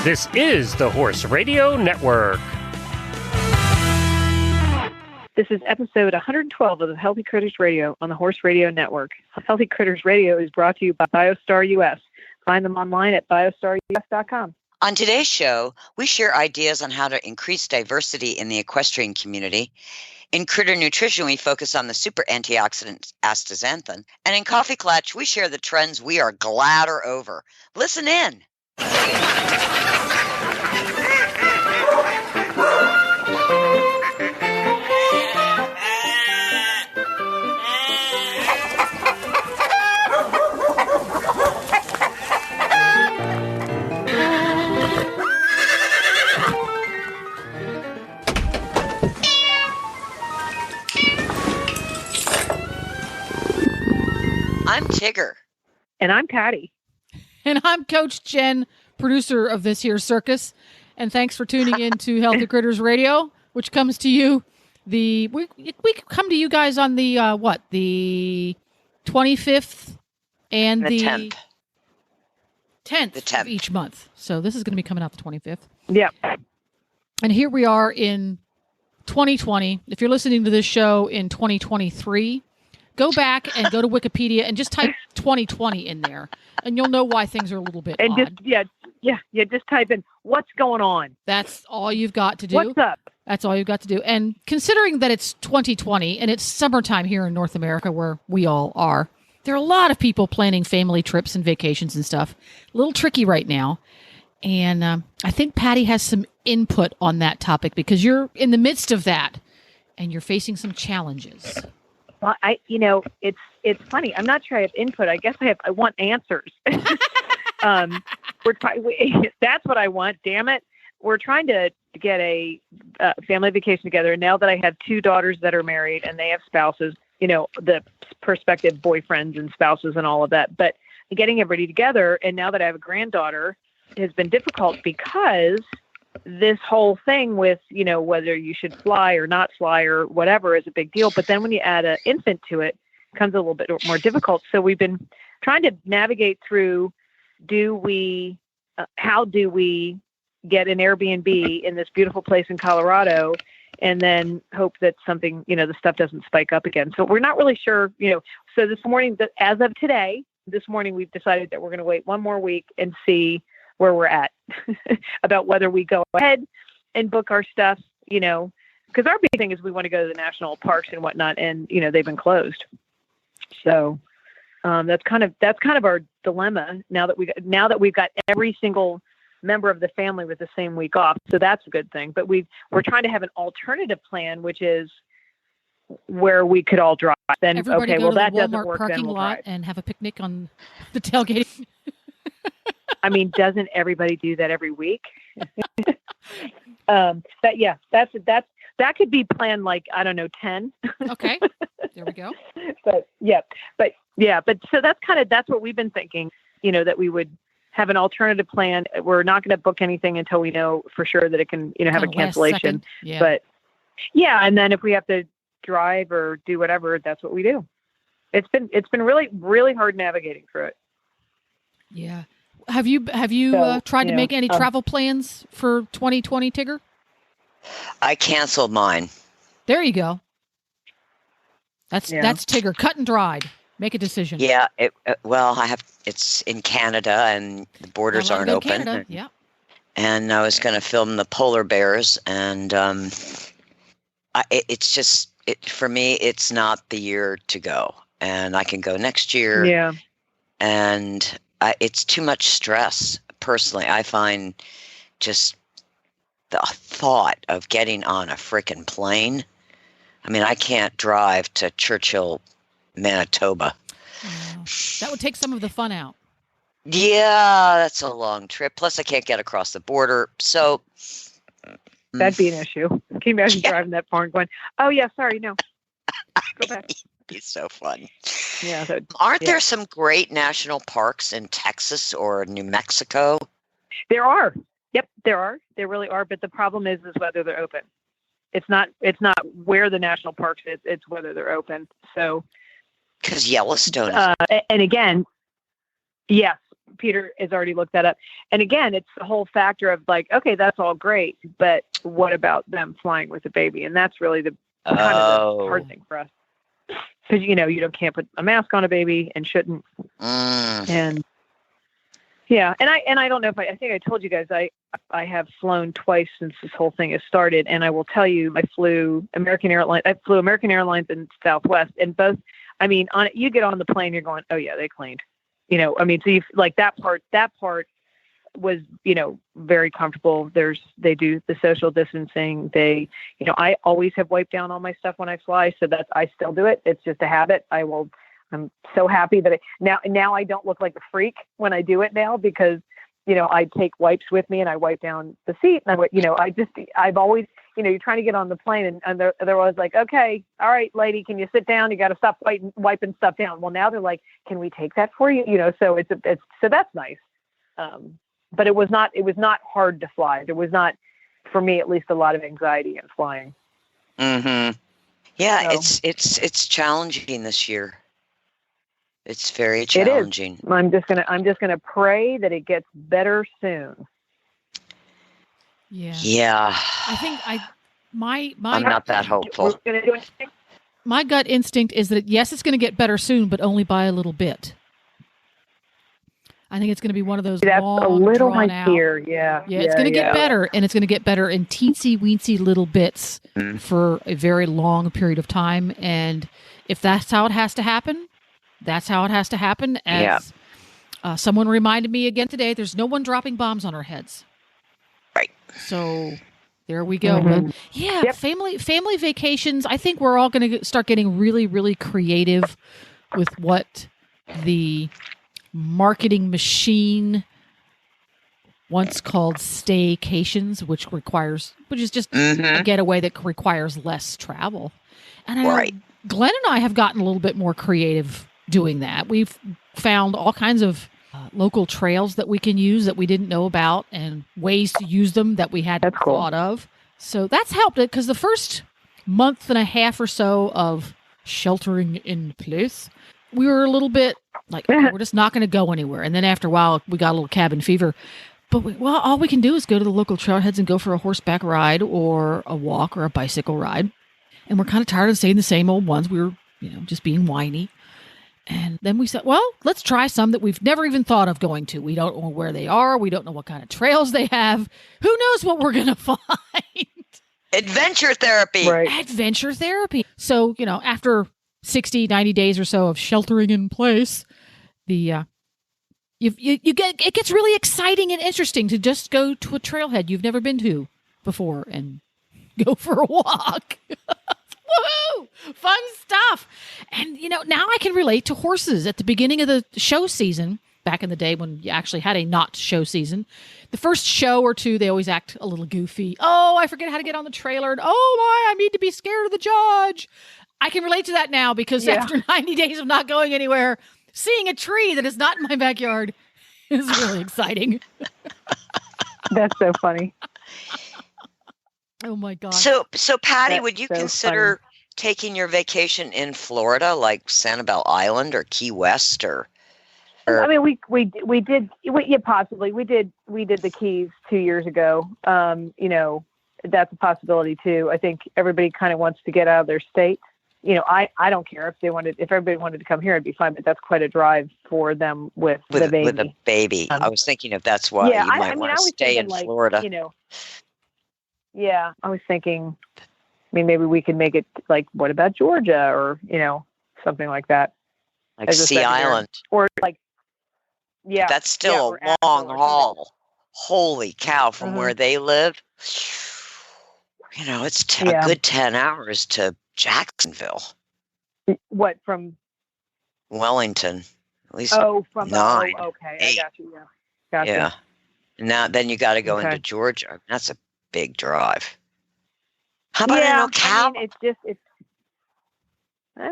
This is the Horse Radio Network. This is episode 112 of the Healthy Critters Radio on the Horse Radio Network. Healthy Critters Radio is brought to you by BioStar US. Find them online at biostarus.com. On today's show, we share ideas on how to increase diversity in the equestrian community. In Critter Nutrition, we focus on the super antioxidant Astaxanthin. And in Coffee Klatch, we share the trends we are glad are over. Listen in. I'm Tigger. And I'm Patty. And I'm Coach Jen, producer of this here circus. And thanks for tuning in to Healthy Critters Radio, which comes to you we come to you guys on the the 25th and the 10th of each month. So this is going to be coming out the 25th. Yeah. And here we are in 2020. If you're listening to this show in 2023, go back and go to Wikipedia and just type 2020 in there, and you'll know why things are a little bit odd. Just type in what's going on. That's all you've got to do. What's up? That's all you've got to do. And considering that it's 2020 and it's summertime here in North America where we all are, there are a lot of people planning family trips and vacations and stuff. A little tricky right now. And I think Patty has some input on that topic because you're in the midst of that and you're facing some challenges. Well, it's funny. I'm not sure I have input. I guess I want answers. That's what I want. Damn it. We're trying to get a family vacation together. And now that I have two daughters that are married and they have spouses, the prospective boyfriends and spouses and all of that, but getting everybody together. And now that I have a granddaughter has been difficult because this whole thing with, whether you should fly or not fly or whatever is a big deal. But then when you add an infant to it, it becomes a little bit more difficult. So we've been trying to navigate through, how do we get an Airbnb in this beautiful place in Colorado and then hope that something, the stuff doesn't spike up again. So we're not really sure, so this morning, as of today, this morning, we've decided that we're going to wait one more week and see where we're at about whether we go ahead and book our stuff, because our big thing is we want to go to the national parks and whatnot. And, they've been closed. So that's kind of our dilemma now that we've got every single member of the family with the same week off. So that's a good thing. But we're trying to have an alternative plan, which is where we could all drive. Then, everybody okay, go well, to that the doesn't Walmart work. parking Then we'll lot drive. and have a picnic on the tailgate. I mean, doesn't everybody do that every week? But yeah, that could be planned like, I don't know, 10. Okay. There we go. But so that's what we've been thinking, that we would have an alternative plan. We're not going to book anything until we know for sure that it can, have a cancellation. Yeah. But yeah. And then if we have to drive or do whatever, that's what we do. It's been really, really hard navigating through it. Yeah. Have you tried to make any travel plans for 2020, Tigger? I canceled mine. There you go. That's Tigger, cut and dried. Make a decision. Yeah. It's in Canada and the borders aren't open. Canada. Yeah. And I was going to film the polar bears, and for me, it's not the year to go. And I can go next year. Yeah. And it's too much stress. Personally, I find just the thought of getting on a frickin' plane. I mean, I can't drive to Churchill, Manitoba. Oh, that would take some of the fun out. Yeah, that's a long trip. Plus, I can't get across the border. So that'd be an issue. Can you imagine driving that far and going, oh, yeah, sorry, no. Go back. It'd be so fun. Yeah. Aren't there some great national parks in Texas or New Mexico? There are. Yep, there are. There really are. But the problem is whether they're open. It's not where the national parks is. It's whether they're open. So because Yellowstone is and again, yes, Peter has already looked that up. And again, it's the whole factor of like, okay, that's all great, but what about them flying with a baby? And that's really the kind of the hard thing for us. Because, you can't put a mask on a baby and shouldn't. And yeah. And I don't know if I think I told you guys, I have flown twice since this whole thing has started. And I will tell you, I flew American Airlines and Southwest, and both, you get on the plane, you're going, oh yeah, they cleaned, so you've like that part was, very comfortable. They do the social distancing. I always have wiped down all my stuff when I fly. So I still do it. It's just a habit. I'm so happy that now I don't look like a freak when I do it now because, I take wipes with me and I wipe down the seat and I've always, you're trying to get on the plane and they're always like, okay, all right, lady, can you sit down? You got to stop wiping stuff down. Well, now they're like, can we take that for you? So so that's nice. But it was not hard to fly. There was not, for me, at least, a lot of anxiety in flying. Mm-hmm. Yeah, so, it's challenging this year. It's very challenging. It is. I'm just gonna pray that it gets better soon. Yeah. Yeah. I think I'm not that hopeful. My gut instinct is that yes, it's going to get better soon, but only by a little bit. I think it's going to be one of those long, a little drawn my out. fear. Yeah. Yeah, it's going to get better, and it's going to get better in teensy-weensy little bits for a very long period of time. And if that's how it has to happen, that's how it has to happen. As someone reminded me again today, there's no one dropping bombs on our heads. Right. So there we go. Mm-hmm. But yeah, family vacations. I think we're all going to start getting really, really creative with what the marketing machine once called staycations, which is just a getaway that requires less travel. And I know Glenn and I have gotten a little bit more creative doing that. We've found all kinds of local trails that we can use that we didn't know about and ways to use them that we hadn't thought of. So that's helped it because the first month and a half or so of sheltering in place, we were a little bit like, okay, we're just not going to go anywhere. And then after a while, we got a little cabin fever. But all we can do is go to the local trailheads and go for a horseback ride or a walk or a bicycle ride. And we're kind of tired of saying the same old ones. We were, just being whiny. And then we said, well, let's try some that we've never even thought of going to. We don't know where they are. We don't know what kind of trails they have. Who knows what we're going to find? Adventure therapy. Right. Adventure therapy. So, after 60, 90 days or so of sheltering in place, it gets really exciting and interesting to just go to a trailhead you've never been to before and go for a walk. Woohoo! Fun stuff. And, now I can relate to horses. At the beginning of the show season, back in the day when you actually had a not show season, the first show or two, they always act a little goofy. Oh, I forget how to get on the trailer. And, oh, my, I need to be scared of the judge. I can relate to that now because after 90 days of not going anywhere, seeing a tree that is not in my backyard is really exciting. That's so funny. Oh my God. So Patty, would you consider taking your vacation in Florida, like Sanibel Island or Key West or I mean, we did possibly. We did the Keys 2 years ago. That's a possibility too. I think everybody kind of wants to get out of their state. I don't care if everybody wanted to come here, it'd be fine, but that's quite a drive for them with the baby. With a baby. I was thinking if that's why you might want to stay in Florida. Yeah, I was thinking, maybe we could make it like, what about Georgia or, something like that. Like Sea Island. Or like, yeah. That's still a long haul. Holy cow, from where they live. It's a good 10 hours to Jacksonville. What, from? Wellington. At least 9. Okay, 8. I got you, yeah. Gotcha. Yeah. Now, then you got to go into Georgia. That's a big drive. How about in Ocala?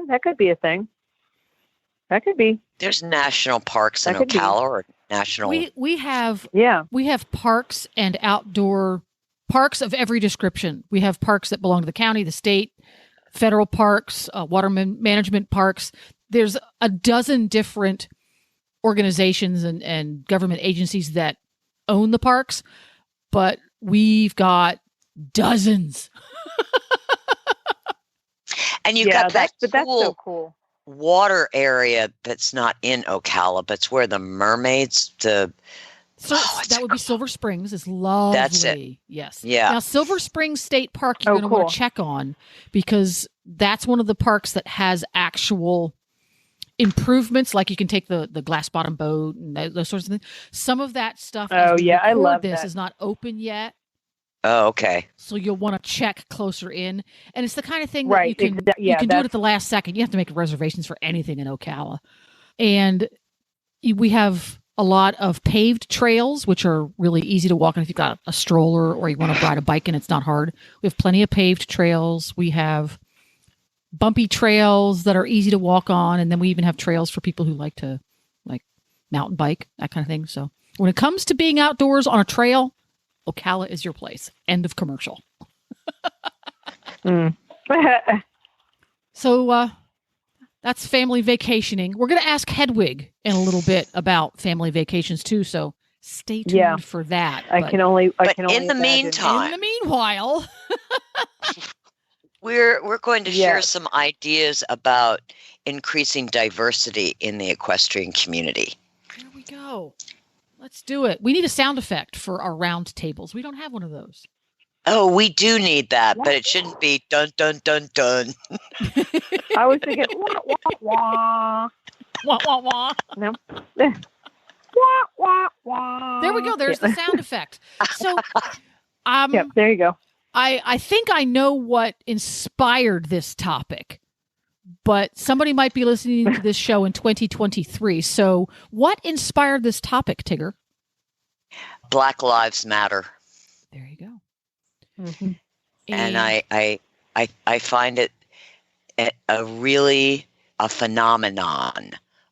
That could be a thing. That could be. There's national parks in Ocala or national. We have parks and outdoor parks of every description. We have parks that belong to the county, the state, federal parks, water management parks. There's a dozen different organizations and government agencies that own the parks, but we've got dozens. And you've got that that's so cool water area that's not in Ocala, but it's where the mermaids, that would be Silver Springs. Is lovely. That's it. Yes. Yeah. Now, Silver Springs State Park, you're going to want to check on, because that's one of the parks that has actual improvements. Like you can take the glass bottom boat and those sorts of things. Some of that stuff. I love this. Is not open yet. Oh, okay. So you'll want to check closer in, and it's the kind of thing that you can do it at the last second. You have to make reservations for anything in Ocala, and we have a lot of paved trails, which are really easy to walk on if you've got a stroller or you want to ride a bike and it's not hard. We have plenty of paved trails. We have bumpy trails that are easy to walk on, and then we even have trails for people who like to mountain bike, that kind of thing. So when it comes to being outdoors on a trail, Ocala is your place. End of commercial. So that's family vacationing. We're going to ask Hedwig in a little bit about family vacations too. So stay tuned for that. I can only in the meanwhile, we're going to share some ideas about increasing diversity in the equestrian community. There we go. Let's do it. We need a sound effect for our round tables. We don't have one of those. Oh, we do need that, but it shouldn't be dun, dun, dun, dun. I was thinking, wah, wah, wah. Wah, wah, wah. No. Wah, wah, wah. There we go. There's the sound effect. So, there you go. I think I know what inspired this topic, but somebody might be listening to this show in 2023. So what inspired this topic, Tigger? Black Lives Matter. There you go. Mm-hmm. And I find it a phenomenon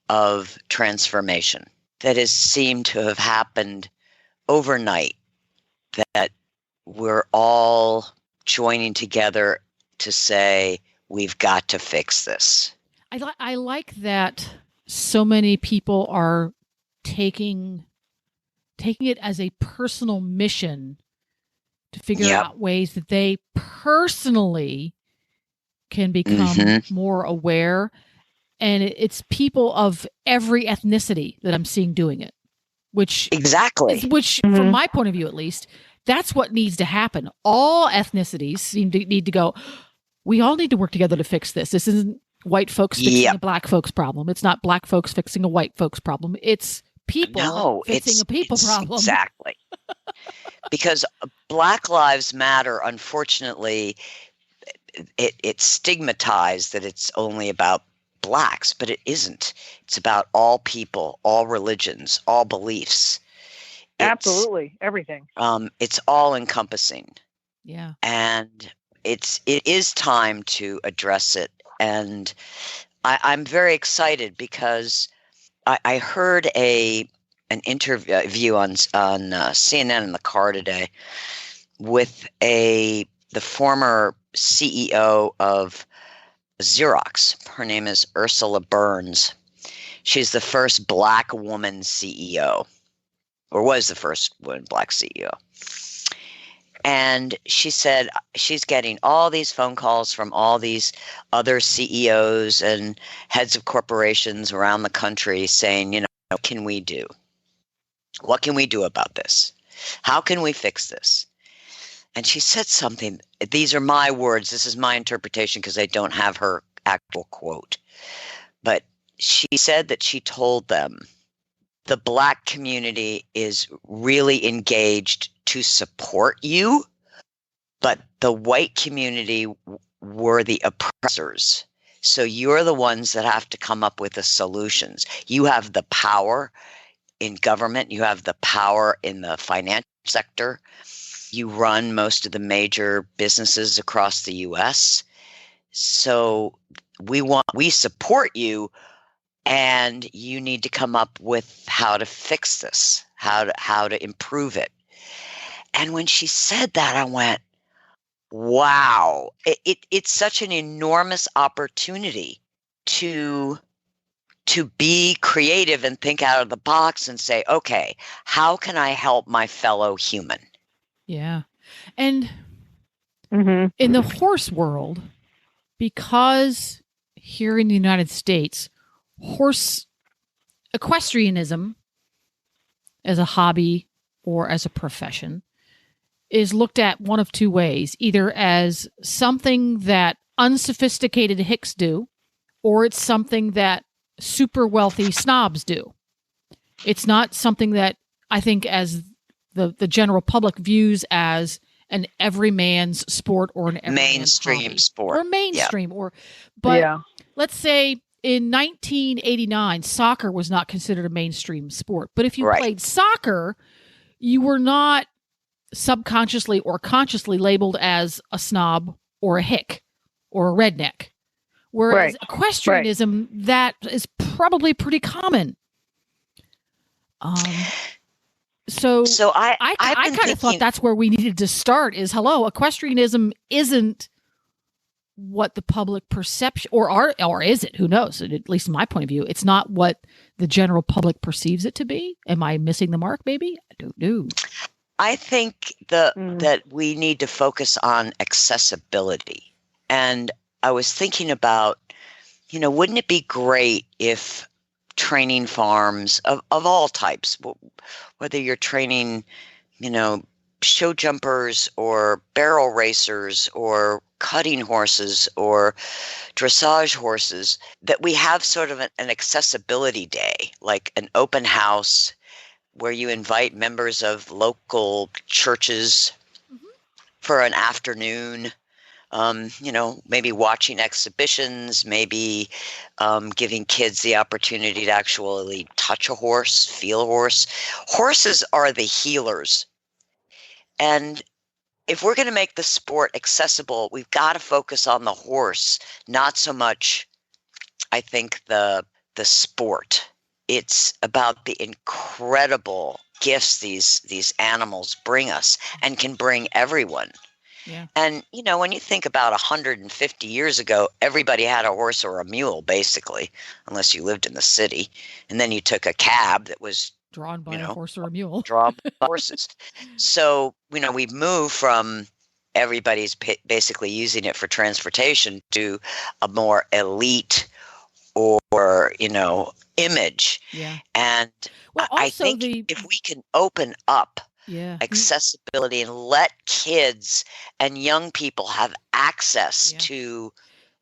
of transformation that has seemed to have happened overnight, that we're all joining together to say, we've got to fix this. I like that so many people are taking it as a personal mission to figure out ways that they personally can become more aware. And it's people of every ethnicity that I'm seeing doing it, which from my point of view, at least, that's what needs to happen. All ethnicities need to go, we all need to work together to fix this. This isn't white folks fixing a black folks problem. It's not black folks fixing a white folks problem. It's people fixing a people problem. Exactly. Because Black Lives Matter, unfortunately, it's stigmatized that it's only about blacks, but it isn't. It's about all people, all religions, all beliefs. Absolutely. Everything. It's all encompassing. Yeah. And it is time to address it. And I'm very excited because I heard an interview on CNN in the car today with the former CEO of Xerox. Her name is Ursula Burns. She's the first black woman CEO, or was the first woman black CEO. And she said she's getting all these phone calls from all these other CEOs and heads of corporations around the country saying, what can we do? What can we do about this? How can we fix this? And she said something. These are my words. This is my interpretation because I don't have her actual quote. But she said that she told them the black community is really engaged to support you, but the white community were the oppressors. So you're the ones that have to come up with the solutions. You have the power in government. You have the power in the financial sector. You run most of the major businesses across the U.S. So we support you, and you need to come up with how to fix this, how to improve it. And when she said that, I went, wow, it's such an enormous opportunity to to be creative and think out of the box and say, okay, how can I help my fellow human? Yeah. And Mm-hmm. in the horse world, because here in the United States, horse equestrianism as a hobby or as a profession is looked at one of two ways, either as something that unsophisticated hicks do, or it's something that super wealthy snobs do. It's not something that I think as the general public views as an everyman's sport or an everyman's mainstream hobby. sport. Or mainstream. Yeah. But let's say in 1989, soccer was not considered a mainstream sport. But if you played soccer, you were not subconsciously or consciously labeled as a snob or a hick or a redneck. Whereas equestrianism, that is probably pretty common. So I kind of thought that's where we needed to start is, equestrianism isn't what the public perception, or is it? Who knows? At least in my point of view, it's not what the general public perceives it to be. Am I missing the mark, maybe? I don't know. I think that we need to focus on accessibility. And I was thinking about, wouldn't it be great if training farms of all types, whether you're training, show jumpers or barrel racers or cutting horses or dressage horses, that we have sort of an accessibility day, like an open house where you invite members of local churches for an afternoon, maybe watching exhibitions, maybe giving kids the opportunity to actually touch a horse, feel a horse. Horses are the healers. And if we're going to make the sport accessible, we've got to focus on the horse, not so much, I think, the sport. It's about the incredible gifts these animals bring us and can bring everyone. Yeah. And, when you think about 150 years ago, everybody had a horse or a mule, basically, unless you lived in the city. And then you took a cab that was drawn by a horse or a mule. Drawn by horses. So, we've moved from everybody's basically using it for transportation to a more elite or, image. Yeah. And I think if we can open up accessibility and let kids and young people have access to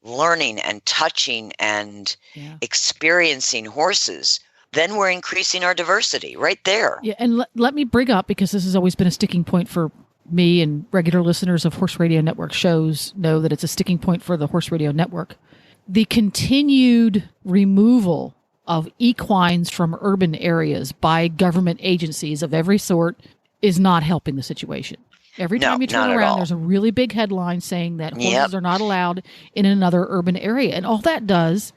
learning and touching and experiencing horses, then we're increasing our diversity right there. Yeah, and let me bring up, because this has always been a sticking point for me, and regular listeners of Horse Radio Network shows know that it's a sticking point for the Horse Radio Network. The continued removal of equines from urban areas by government agencies of every sort is not helping the situation. Every time you turn around, there's a really big headline saying that horses are not allowed in another urban area. And all that does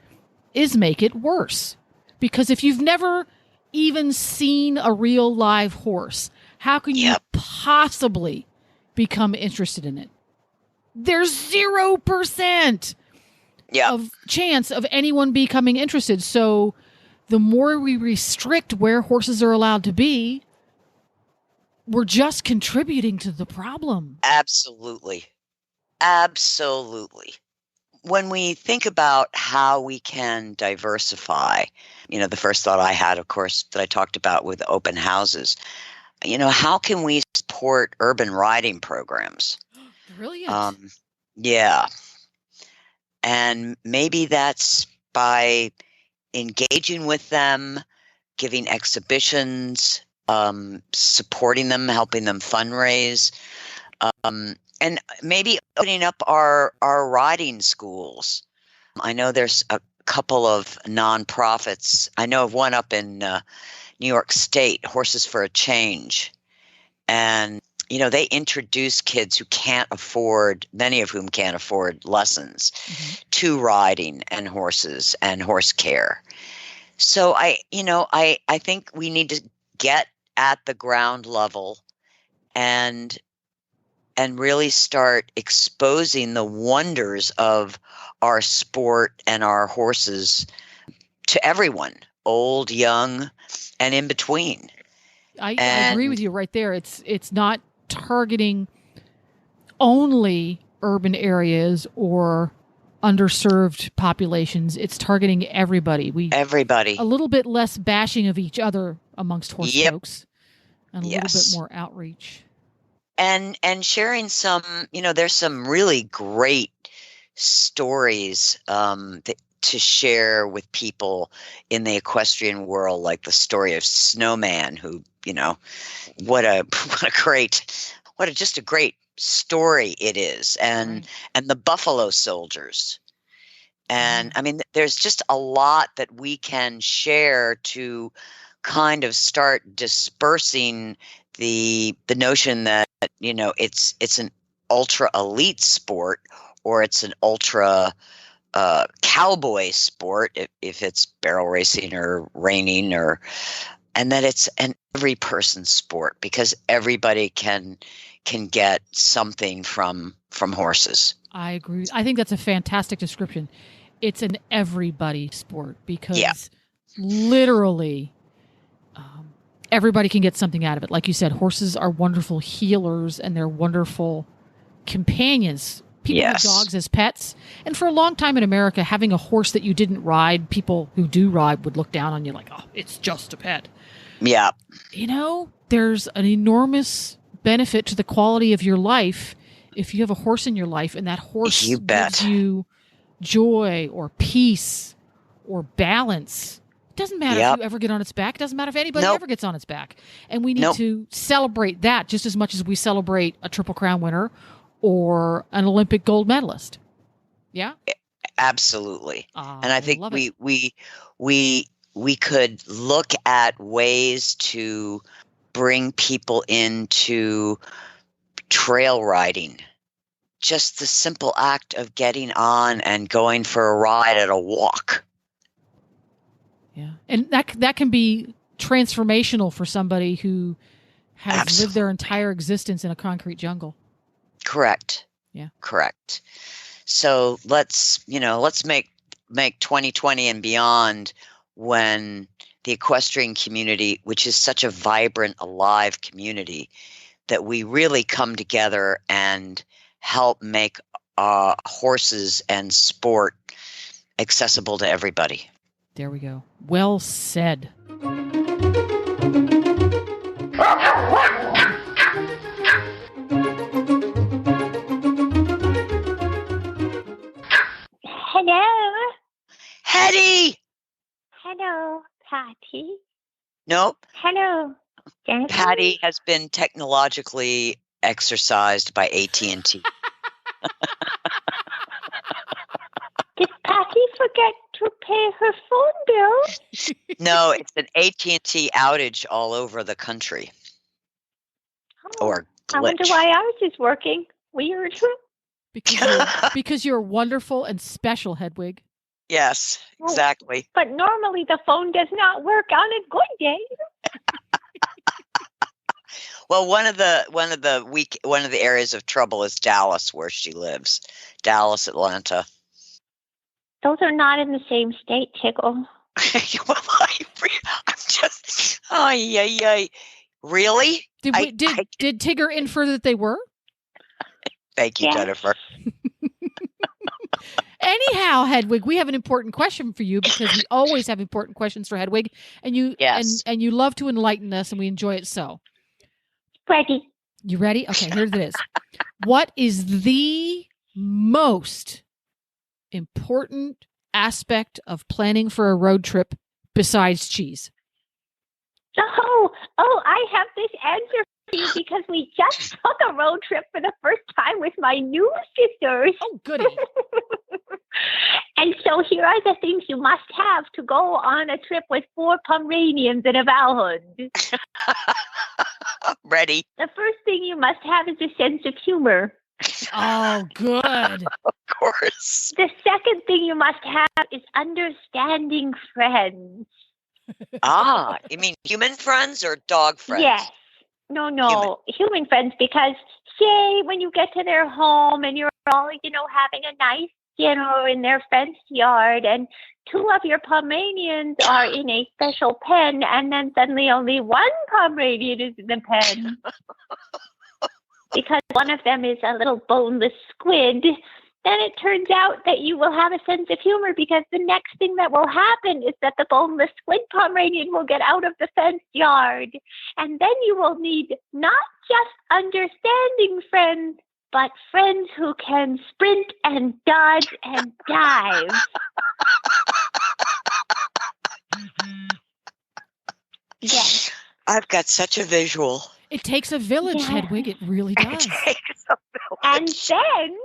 is make it worse. Because if you've never even seen a real live horse, how can you possibly become interested in it? There's 0% of chance of anyone becoming interested. So the more we restrict where horses are allowed to be, we're just contributing to the problem. Absolutely. Absolutely. When we think about how we can diversify, the first thought I had, of course, that I talked about with open houses, how can we support urban riding programs? Brilliant. Yeah. And maybe that's by engaging with them, giving exhibitions, supporting them, helping them fundraise, and maybe opening up our riding schools. I know there's a couple of nonprofits. I know of one up in New York State, Horses for a Change. And, they introduce kids who many of whom can't afford lessons, to riding and horses and horse care. So I think we need to get at the ground level and really start exposing the wonders of our sport and our horses to everyone, old, young, and in between. I agree with you right there. It's not targeting only urban areas or underserved populations. It's targeting everybody. Everybody. A little bit less bashing of each other amongst horse folks, and a little bit more outreach. And sharing some, there's some really great stories to share with people in the equestrian world, like the story of Snowman, who, what a great story it is, and the Buffalo Soldiers. And I mean, there's just a lot that we can share to kind of start dispersing the notion that, it's an ultra elite sport, or it's an ultra cowboy sport if it's barrel racing or reining, and that it's an every person sport, because everybody can get something from horses. I agree. I think that's a fantastic description. It's an everybody sport, because literally everybody can get something out of it. Like you said, horses are wonderful healers, and they're wonderful companions. People have dogs as pets. And for a long time in America, having a horse that you didn't ride, people who do ride would look down on you like, oh, it's just a pet. Yeah. There's an enormous benefit to the quality of your life if you have a horse in your life, and that horse gives you joy or peace or balance. It doesn't matter if you ever get on its back. It doesn't matter if anybody ever gets on its back. And we need to celebrate that just as much as we celebrate a Triple Crown winner or an Olympic gold medalist. Yeah? Absolutely. And I think we could look at ways to bring people into trail riding. Just the simple act of getting on and going for a ride at a walk. Yeah. And that can be transformational for somebody who has lived their entire existence in a concrete jungle. Correct. Yeah. Correct. So let's make 2020 and beyond, when the equestrian community, which is such a vibrant, alive community, that we really come together and help make horses and sport accessible to everybody. There we go. Well said. Hello. Hetty! Hello, Patty. Nope. Hello, Jennifer. Patty has been technologically exercised by AT&T. Did Patty forget to pay her phone bill? No, it's an AT&T outage all over the country. Oh, or glitch. I wonder why ours is working. Weird. Because you're wonderful and special, Hedwig. Yes, exactly. But normally the phone does not work on a good day. Well, one of the areas of trouble is Dallas, where she lives. Dallas, Atlanta. Those are not in the same state, Tickle. Well, I'm just. Really? Did Tigger infer that they were? Thank you, Jennifer. Anyhow, Hedwig, we have an important question for you, because we always have important questions for Hedwig, and you and you love to enlighten us, and we enjoy it so. Ready. You ready? Okay, here it is. What is the most important aspect of planning for a road trip besides cheese? Oh, I have this answer for you, because we just took a road trip for the first time with my new sisters. Oh, goody. And so here are the things you must have to go on a trip with 4 Pomeranians and a Valhund. Ready. The first thing you must have is a sense of humor. Oh, good. Of course. The second thing you must have is understanding friends. You mean human friends or dog friends? Yes. No, human friends, because say when you get to their home and you're all, having a nice dinner in their fenced yard, and two of your Pomeranians are in a special pen, and then suddenly only one Pomeranian is in the pen. Because one of them is a little boneless squid, then it turns out that you will have a sense of humor, because the next thing that will happen is that the boneless squid Pomeranian will get out of the fenced yard. And then you will need not just understanding friends, but friends who can sprint and dodge and dive. Yes. I've got such a visual. It takes a village, Yeah. Hedwig. It really does. It takes a village. And then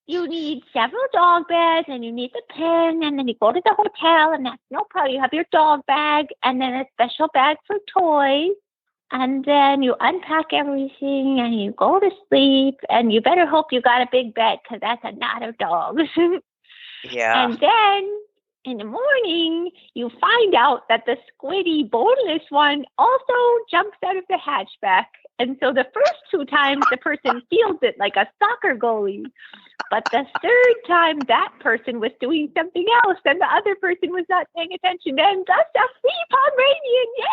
you need several dog beds, and you need the pen, and then you go to the hotel, and that's no problem. You have your dog bag, and then a special bag for toys, and then you unpack everything, and you go to sleep, and you better hope you got a big bed, because that's a lot of dogs. Yeah. And then in the morning, you find out that the squiddy boneless one also jumps out of the hatchback. And so the first two times, the person feels it like a soccer goalie. But the third time, that person was doing something else, and the other person was not paying attention. And thus a free Pomeranian, yay!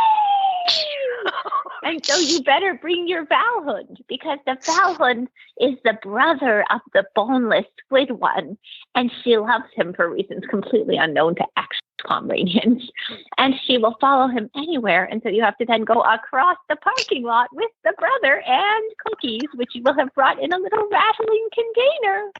And so you better bring your Valhund, because the Valhund is the brother of the boneless squid one, and she loves him for reasons completely unknown to actual Pomeranians. And she will follow him anywhere, and so you have to then go across the parking lot with the brother and cookies, which you will have brought in a little rattling container,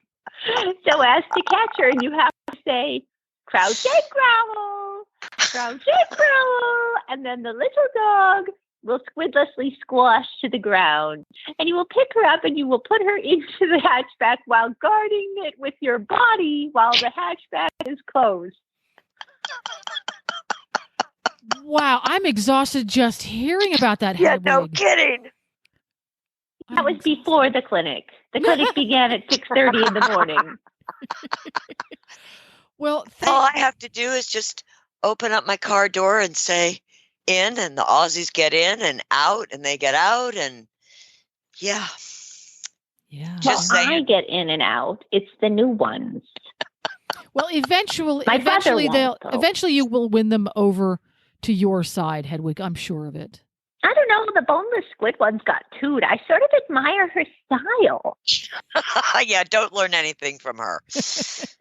so as to catch her. And you have to say, crouch and growl, crouch and growl, and then the little dog will squidlessly squash to the ground. And you will pick her up, and you will put her into the hatchback while guarding it with your body while the hatchback is closed. Wow, I'm exhausted just hearing about that, Yeah, Hedwig. no kidding. That was before the clinic. The clinic began at 6:30 in the morning. Well, All I have to do is just open up my car door and say in, and the Aussies get in and out, and they get out, and yeah. yeah. Just Well, I saying. get in and out. It's the new ones. Well, eventually, My brother won't, though. eventually you will win them over to your side, Hedwig. I'm sure of it. I don't know. The boneless squid one's got toot. I sort of admire her style. Yeah, don't learn anything from her.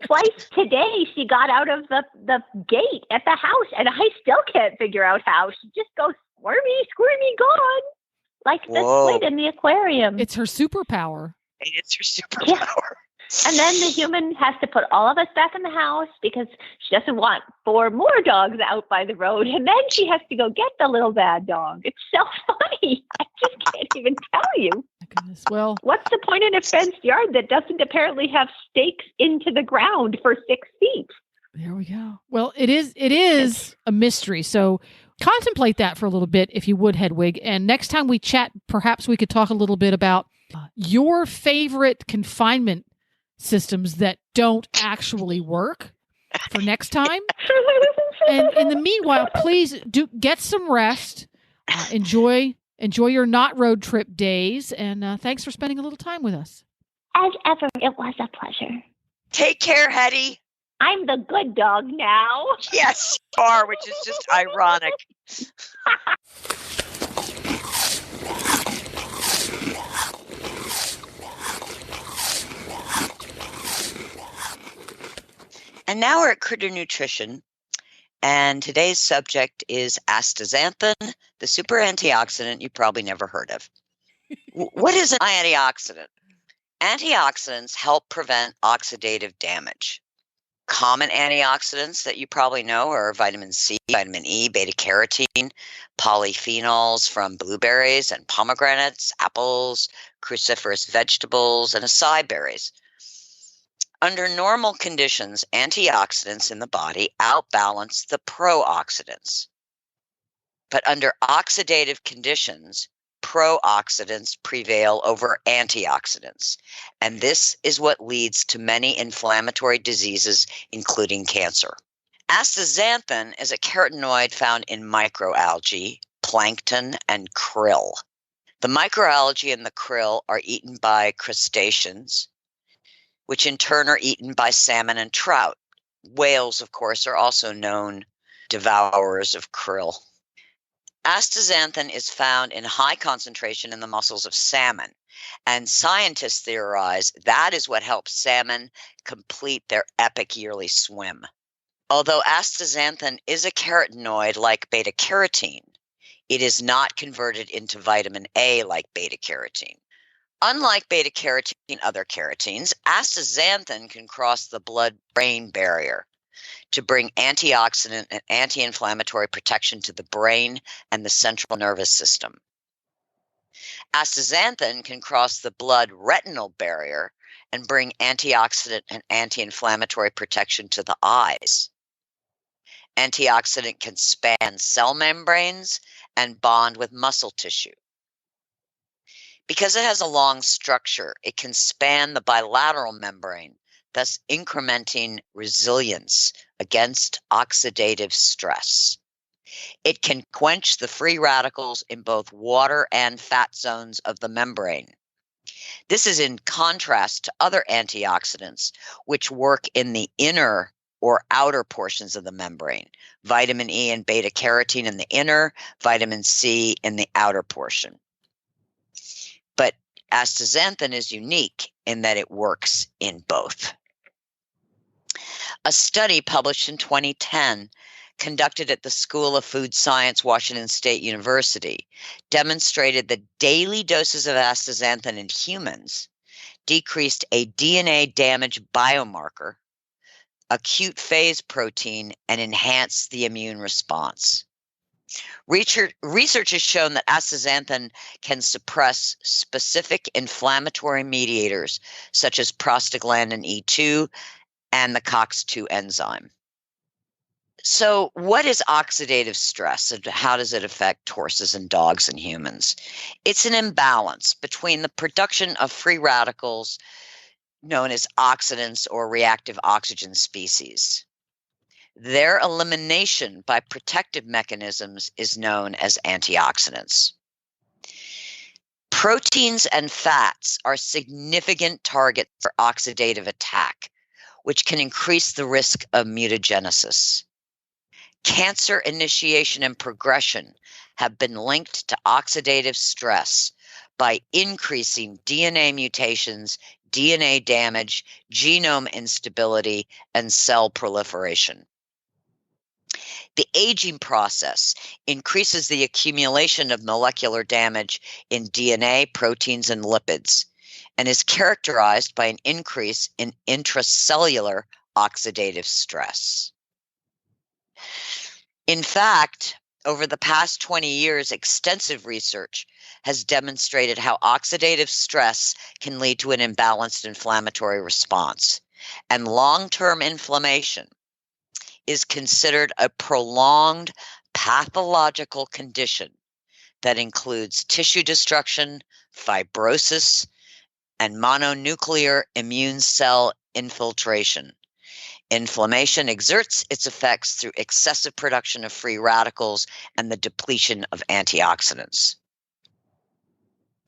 Twice today, she got out of the gate at the house, and I still can't figure out how. She just goes squirmy, squirmy, gone. Like the Whoa. squid in the aquarium. It's her superpower. It's her superpower. And then the human has to put all of us back in the house because she doesn't want 4 more dogs out by the road. And then she has to go get the little bad dog. It's so funny. I just can't even tell you. My goodness. Well, What's the point in a fenced yard that doesn't apparently have stakes into the ground for 6 feet? there we go. Well, it is a mystery. So contemplate that for a little bit, if you would, Hedwig. And next time we chat, perhaps we could talk a little bit about your favorite confinement systems that don't actually work for next time. And in the meanwhile, please do get some rest. Enjoy your not road trip days. And thanks for spending a little time with us. As ever, it was a pleasure. Take care, Hetty. I'm the good dog now. Yes, you are, which is just ironic. And now we're at Critter Nutrition, and today's subject is astaxanthin, the super antioxidant you probably never heard of. What is an antioxidant? Antioxidants help prevent oxidative damage. Common antioxidants that you probably know are vitamin C, vitamin E, beta-carotene, polyphenols from blueberries and pomegranates, apples, cruciferous vegetables, and acai berries. Under normal conditions, antioxidants in the body outbalance the pro-oxidants. But under oxidative conditions, pro-oxidants prevail over antioxidants. And this is what leads to many inflammatory diseases, including cancer. Astaxanthin is a carotenoid found in microalgae, plankton, and krill. The microalgae and the krill are eaten by crustaceans, which in turn are eaten by salmon and trout. whales, of course, are also known devourers of krill. Astaxanthin is found in high concentration in the muscles of salmon, and scientists theorize that is what helps salmon complete their epic yearly swim. Although astaxanthin is a carotenoid like beta-carotene, it is not converted into vitamin A like beta-carotene. Unlike beta-carotene and other carotenes, astaxanthin can cross the blood-brain barrier to bring antioxidant and anti-inflammatory protection to the brain and the central nervous system. Astaxanthin can cross the blood-retinal barrier and bring antioxidant and anti-inflammatory protection to the eyes. Antioxidant can span cell membranes and bond with muscle tissue. Because it has a long structure, it can span the bilateral membrane, thus incrementing resilience against oxidative stress. It can quench the free radicals in both water and fat zones of the membrane. This is in contrast to other antioxidants, which work in the inner or outer portions of the membrane. Vitamin E and beta-carotene in the inner, vitamin C in the outer portion. But astaxanthin is unique in that it works in both. A study published in 2010, conducted at the School of Food Science, Washington State University, demonstrated that daily doses of astaxanthin in humans decreased a DNA damage biomarker, acute phase protein, and enhanced the immune response. Research has shown that astaxanthin can suppress specific inflammatory mediators such as prostaglandin E2 and the COX-2 enzyme. So what is oxidative stress and how does it affect horses and dogs and humans? It's an imbalance between the production of free radicals known as oxidants or reactive oxygen species. Their elimination by protective mechanisms is known as antioxidants. Proteins and fats are significant targets for oxidative attack, which can increase the risk of mutagenesis. Cancer initiation and progression have been linked to oxidative stress by increasing DNA mutations, DNA damage, genome instability, and cell proliferation. The aging process increases the accumulation of molecular damage in DNA, proteins, and lipids, and is characterized by an increase in intracellular oxidative stress. In fact, over the past 20 years, extensive research has demonstrated how oxidative stress can lead to an imbalanced inflammatory response, and long-term inflammation is considered a prolonged pathological condition that includes tissue destruction, fibrosis, and mononuclear immune cell infiltration. Inflammation exerts its effects through excessive production of free radicals and the depletion of antioxidants.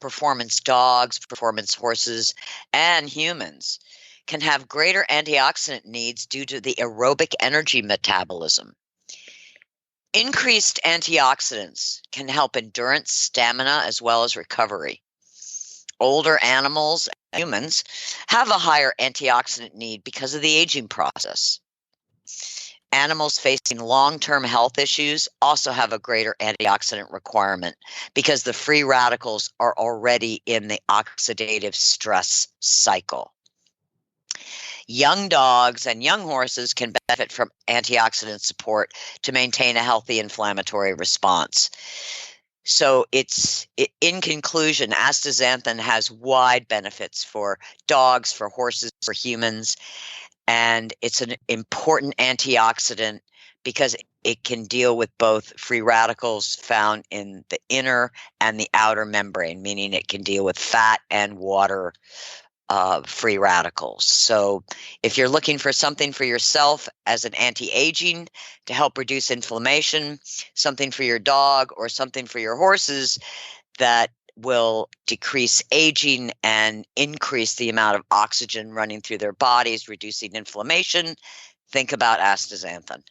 Performance dogs, performance horses, and humans can have greater antioxidant needs due to the aerobic energy metabolism. Increased antioxidants can help endurance, stamina, as well as recovery. Older animals, humans, have a higher antioxidant need because of the aging process. Animals facing long-term health issues also have a greater antioxidant requirement because the free radicals are already in the oxidative stress cycle. Young dogs and young horses can benefit from antioxidant support to maintain a healthy inflammatory response. So in conclusion, astaxanthin has wide benefits for dogs, for horses, for humans, and it's an important antioxidant because it can deal with both free radicals found in the inner and the outer membrane, meaning it can deal with fat and water free radicals. So if you're looking for something for yourself as an anti-aging to help reduce inflammation, something for your dog or something for your horses that will decrease aging and increase the amount of oxygen running through their bodies, reducing inflammation, think about astaxanthin.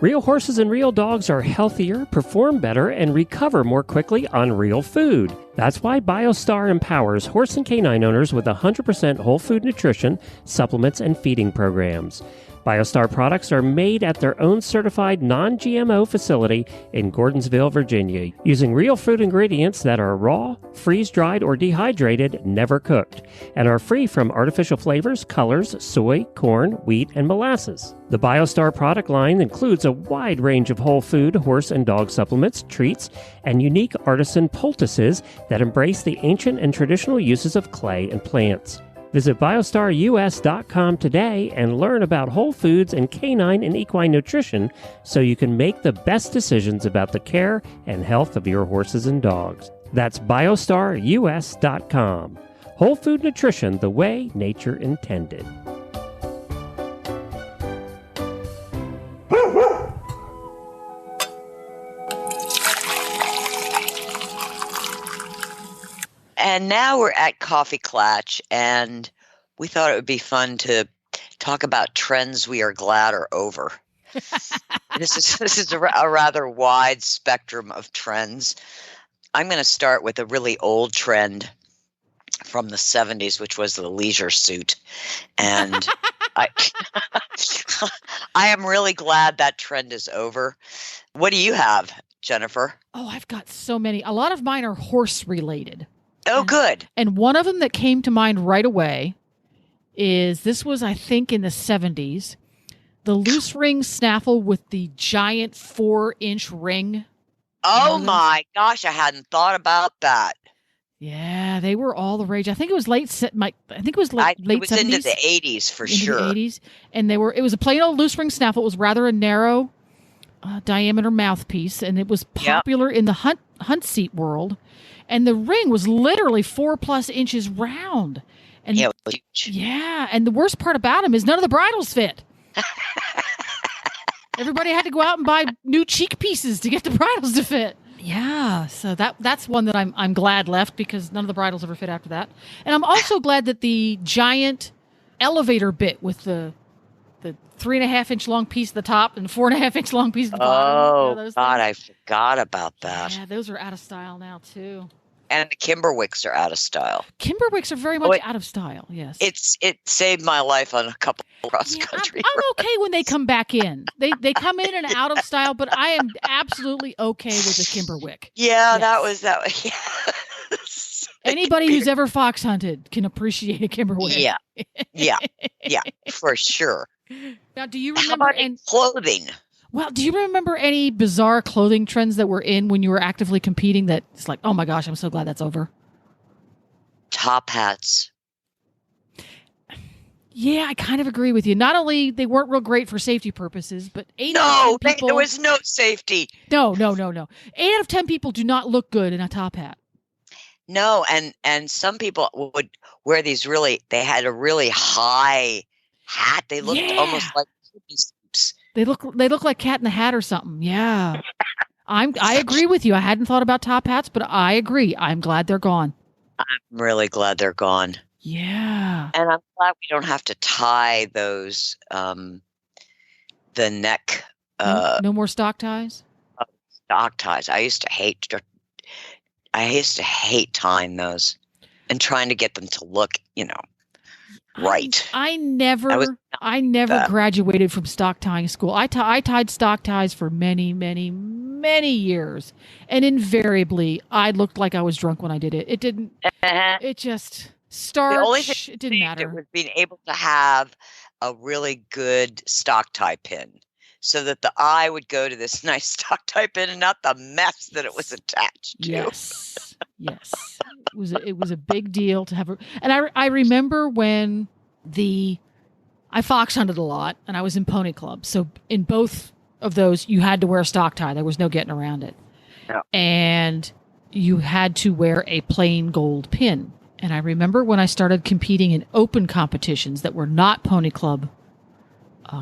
Real horses and real dogs are healthier, perform better, and recover more quickly on real food. That's why BioStar empowers horse and canine owners with 100% whole food nutrition, supplements, and feeding programs. BioStar products are made at their own certified non-GMO facility in Gordonsville, Virginia, using real food ingredients that are raw, freeze-dried, or dehydrated, never cooked, and are free from artificial flavors, colors, soy, corn, wheat, and molasses. The BioStar product line includes a wide range of whole food, horse and dog supplements, treats, and unique artisan poultices that embrace the ancient and traditional uses of clay and plants. Visit biostarus.com today and learn about whole foods and canine and equine nutrition so you can make the best decisions about the care and health of your horses and dogs. That's biostarus.com. Whole food nutrition the way nature intended. And now we're at Coffee Klatch, and we thought it would be fun to talk about trends we are glad are over. This is a rather wide spectrum of trends. I'm going to start with a really old trend from the 70s, which was the leisure suit. And I am really glad that trend is over. What do you have, Jennifer? Oh, I've got so many. A lot of mine are horse related. Oh, good. And one of them that came to mind right away is, this was, I think, in the 70s, the loose ring snaffle with the giant 4-inch ring. Oh my gosh, I hadn't thought about that. Yeah, they were all the rage. I think it was late 70s. It was into the 80s for sure. The 80s, and it was a plain old loose ring snaffle. It was rather a narrow diameter mouthpiece, and it was popular in the hunt seat world. And the ring was literally 4+ inches round. And yeah, it was huge. Yeah, and the worst part about him is none of the bridles fit. Everybody had to go out and buy new cheek pieces to get the bridles to fit. Yeah, so that's one that I'm glad left, because none of the bridles ever fit after that. And I'm also glad that the giant elevator bit with the 3.5-inch long piece at the top and 4.5-inch long piece at the bottom. Oh, God, I forgot about that. Yeah, those are out of style now, too. And the Kimberwicks are out of style. Kimberwicks are very much out of style, yes. It saved my life on a couple cross-country I'm okay when they come back in. They come in and out of style, but I am absolutely okay with a Kimberwick. Yeah, yes. that was. Yeah. Anybody who's ever fox hunted can appreciate a Kimberwick. Yeah, for sure. Now, do you remember clothing? Well, do you remember any bizarre clothing trends that were in when you were actively competing that it's like, oh my gosh, I'm so glad that's over? Top hats. Yeah, I kind of agree with you. Not only they weren't real great for safety purposes, but 8 out of 10 people... there was no safety. No. 8 out of 10 people do not look good in a top hat. No, and some people would wear these they had a really high hat. They looked almost like soups. They look like Cat in the Hat or something. Yeah. I agree with you. I hadn't thought about top hats, but I agree. I'm glad they're gone. I'm really glad they're gone. Yeah. And I'm glad we don't have to tie those the neck no more stock ties? Stock ties. I used to hate tying those and trying to get them to look, right. I never graduated from stock tying school. I tied stock ties for many, many, many years, and invariably I looked like I was drunk when I did it. It didn't. It just starch. The only thing it didn't matter. It was being able to have a really good stock tie pin, so that the eye would go to this nice stock tie pin and not the mess that it was attached to. Yes. It was a big deal to have and I remember when I fox hunted a lot and I was in pony club. So in both of those you had to wear a stock tie. There was no getting around it. Yeah. And you had to wear a plain gold pin. And I remember when I started competing in open competitions that were not pony club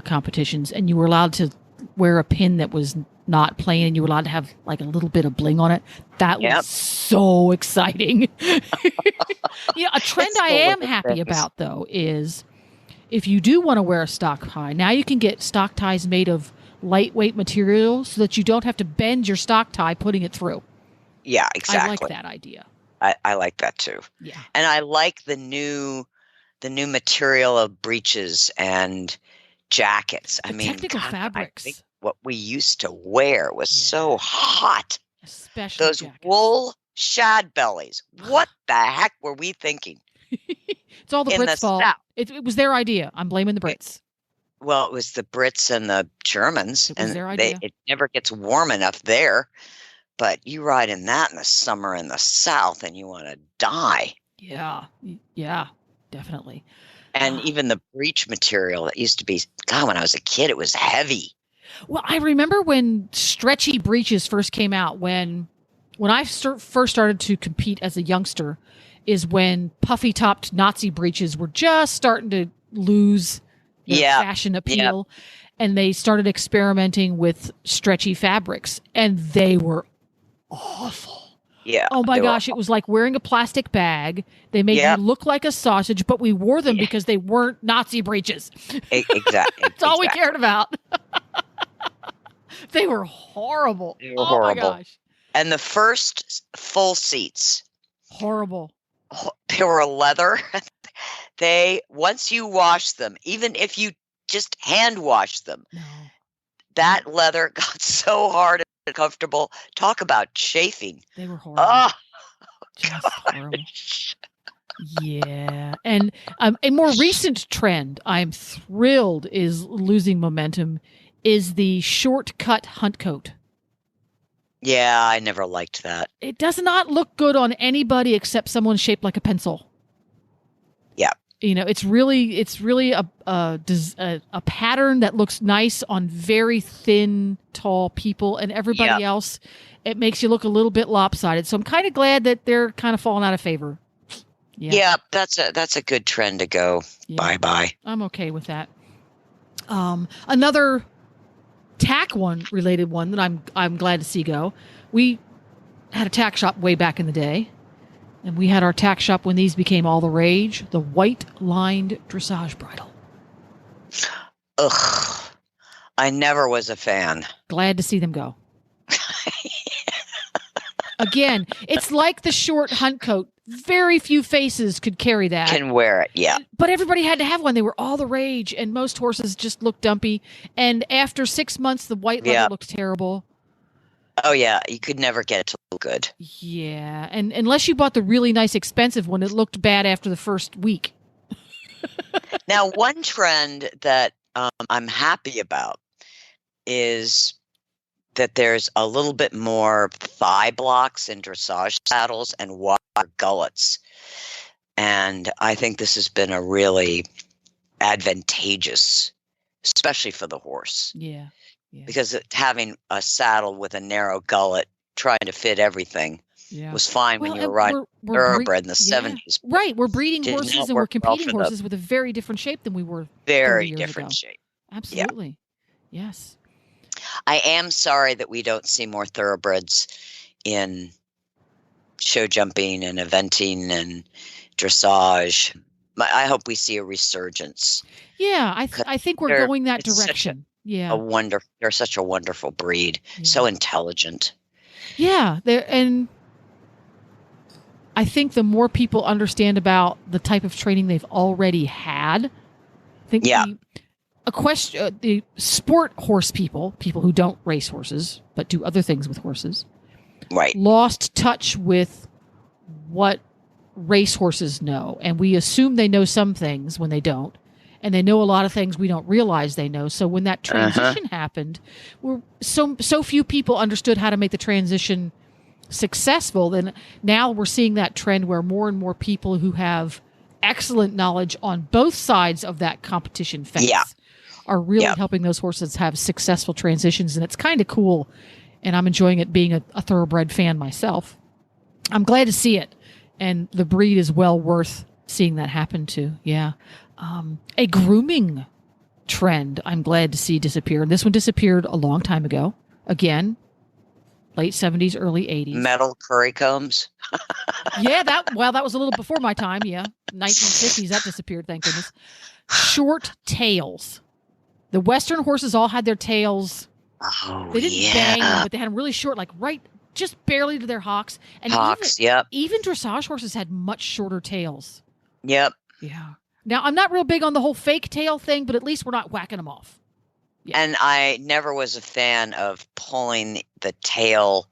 competitions, and you were allowed to wear a pin that was not plain, and you were allowed to have like a little bit of bling on it. That was so exciting. A trend I am happy about, though, is if you do want to wear a stock tie, now you can get stock ties made of lightweight material so that you don't have to bend your stock tie putting it through. Yeah, exactly. I like that idea. I like that too. Yeah. And I like the new material of breeches and jackets. The technical fabrics. I think what we used to wear was so hot. Especially those jackets. Wool shad bellies. What the heck were we thinking? It's all the Brits' fault. It was their idea. I'm blaming the Brits. Well, it was the Brits and the Germans. It was their idea. It never gets warm enough there. But you ride in that in the summer in the South and you want to die. Yeah, definitely. And even the breech material that used to be, God, when I was a kid, it was heavy. Well, I remember when stretchy breeches first came out, when I first started to compete as a youngster, is when puffy-topped Nazi breeches were just starting to lose their fashion appeal. Yep. And they started experimenting with stretchy fabrics, and they were awful. Yeah. Oh my gosh, it was like wearing a plastic bag. They made you look like a sausage, but we wore them because they weren't Nazi breeches. Exactly. That's all we cared about. They were horrible. They were horrible. My gosh. And the first full seats. Horrible. They were leather. Once you wash them, even if you just hand wash them, that leather got so hard and comfortable. Talk about chafing. They were horrible. Oh, just horrible. Yeah. And a more recent trend I'm thrilled is losing momentum is the short-cut hunt coat. Yeah, I never liked that. It does not look good on anybody except someone shaped like a pencil. Yeah. You know, it's really a pattern that looks nice on very thin, tall people, and everybody else, it makes you look a little bit lopsided. So I'm kind of glad that they're kind of falling out of favor. Yeah, that's a good trend to go. Bye-bye. I'm okay with that. Another tack related one that I'm glad to see go. We had a tack shop way back in the day, and we had our tack shop when these became all the rage, the white lined dressage bridle. Ugh. I never was a fan. Glad to see them go. Again, it's like the short hunt coat. Very few faces could carry that. Can wear it, yeah. But everybody had to have one. They were all the rage, and most horses just looked dumpy. And after 6 months, the white leather looked terrible. Oh, yeah. You could never get it to look good. Yeah. And unless you bought the really nice expensive one, it looked bad after the first week. Now, one trend that I'm happy about is that there's a little bit more thigh blocks in dressage saddles and wider gullets. And I think this has been a really advantageous, especially for the horse. Yeah. Because having a saddle with a narrow gullet, trying to fit everything, was fine when you were riding thoroughbred in the 70s. Right. We're breeding horses and we're competing horses with a very different shape than we were very 30 years different ago. shape. Absolutely. Yeah. Yes. I am sorry that we don't see more thoroughbreds in show jumping and eventing and dressage. I hope we see a resurgence. Yeah, I think we're going that direction. They're such a wonderful breed. Yeah. So intelligent. Yeah, and I think the more people understand about the type of training they've already had, I think the sport horse people who don't race horses but do other things with horses, lost touch with what race horses know, and we assume they know some things when they don't, and they know a lot of things we don't realize they know. So when that transition happened, so few people understood how to make the transition successful. Then now we're seeing that trend where more and more people who have excellent knowledge on both sides of that competition fence are really helping those horses have successful transitions. And it's kind of cool. And I'm enjoying it being a thoroughbred fan myself. I'm glad to see it. And the breed is well worth seeing that happen to. Yeah. A grooming trend I'm glad to see disappear. And this one disappeared a long time ago. Again, late 70s, early 80s. Metal curry combs. Yeah, that was a little before my time. Yeah. 1950s, that disappeared, thank goodness. short tails. The Western horses all had their tails. Oh, They didn't bang them, but they had them really short, like just barely to their hocks. And even dressage horses had much shorter tails. Yep. Yeah. Now, I'm not real big on the whole fake tail thing, but at least we're not whacking them off. Yeah. And I never was a fan of pulling the tail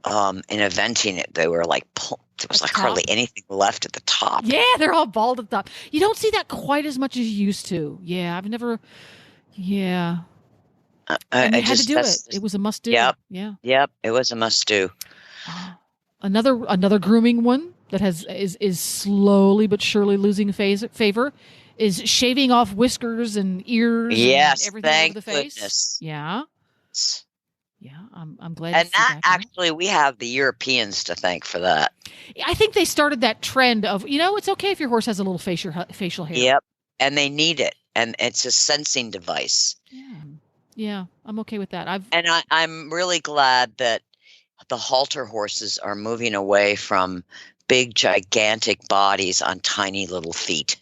and eventing it. They were like, there was like hardly anything left at the top. Yeah, they're all bald at the top. You don't see that quite as much as you used to. Yeah, I've never. Yeah. And you had to do it. It was a must do. Yep. Yeah. Yep. It was a must do. Another grooming one that is slowly but surely losing favor is shaving off whiskers and ears. Yes, and everything thank over the face. goodness. Yeah. Yeah, I'm glad. And that actually, we have the Europeans to thank for that. I think they started that trend of, it's okay if your horse has a little facial hair. Yep, and they need it, and it's a sensing device. Yeah, I'm okay with that. I'm really glad that the halter horses are moving away from big, gigantic bodies on tiny little feet.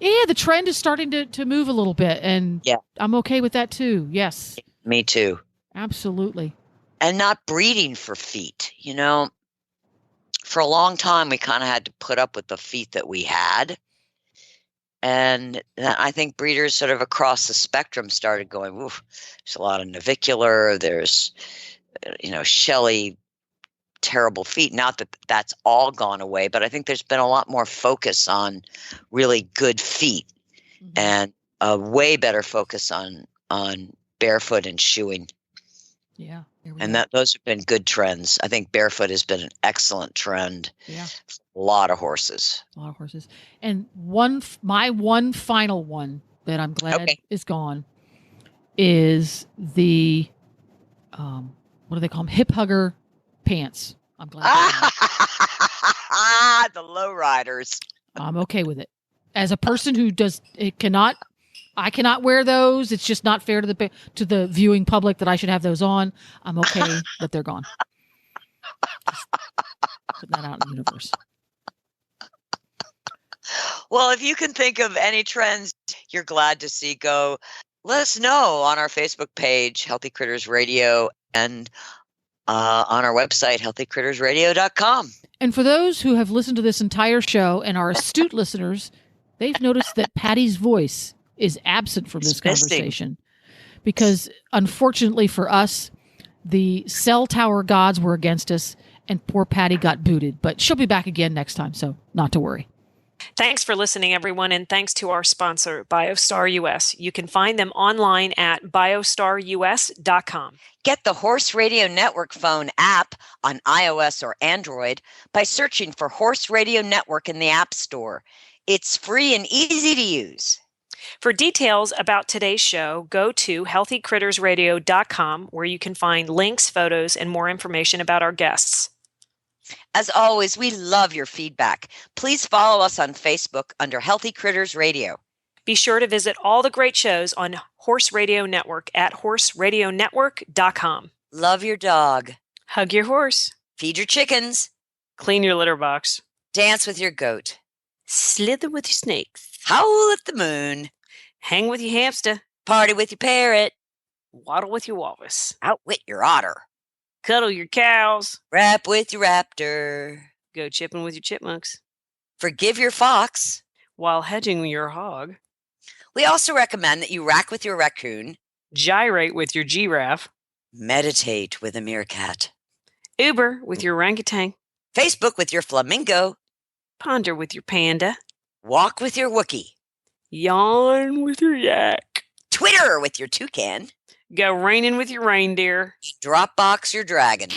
Yeah, the trend is starting to move a little bit, and I'm okay with that too. Yes. Me too. Absolutely. And not breeding for feet. For a long time, we kind of had to put up with the feet that we had. And I think breeders sort of across the spectrum started going, oof, there's a lot of navicular, there's, shelly, terrible feet. Not that that's all gone away, but I think there's been a lot more focus on really good feet and a way better focus on barefoot and shoeing. Yeah. And those have been good trends. I think barefoot has been an excellent trend. Yeah. A lot of horses. And my one final one that I'm glad is gone is the, what do they call them? Hip hugger pants. I'm glad. The low riders. I'm okay with it. As a person who I cannot wear those. It's just not fair to the viewing public that I should have those on. I'm okay that they're gone. Just putting that out in the universe. Well, if you can think of any trends you're glad to see go, let us know on our Facebook page, Healthy Critters Radio, and on our website, healthycrittersradio.com. And for those who have listened to this entire show and are astute listeners, they've noticed that Patty's voice is absent from this conversation because, unfortunately for us, the cell tower gods were against us and poor Patty got booted. But she'll be back again next time, so not to worry. Thanks for listening, everyone, and thanks to our sponsor, BioStar US. You can find them online at biostarus.com. Get the Horse Radio Network phone app on iOS or Android by searching for Horse Radio Network in the App Store. It's free and easy to use. For details about today's show, go to healthycrittersradio.com, where you can find links, photos, and more information about our guests. As always, we love your feedback. Please follow us on Facebook under Healthy Critters Radio. Be sure to visit all the great shows on Horse Radio Network at horseradionetwork.com. Love your dog. Hug your horse. Feed your chickens. Clean your litter box. Dance with your goat. Slither with your snakes. Howl at the moon. Hang with your hamster. Party with your parrot. Waddle with your walrus. Outwit your otter. Cuddle your cows. Rap with your raptor. Go chipping with your chipmunks. Forgive your fox. While hedging your hog. We also recommend that you rack with your raccoon. Gyrate with your giraffe. Meditate with a meerkat. Uber with your orangutan. Facebook with your flamingo. Ponder with your panda. Walk with your Wookiee. Yawn with your yak. Twitter with your toucan. Go raining with your reindeer. Dropbox your dragon.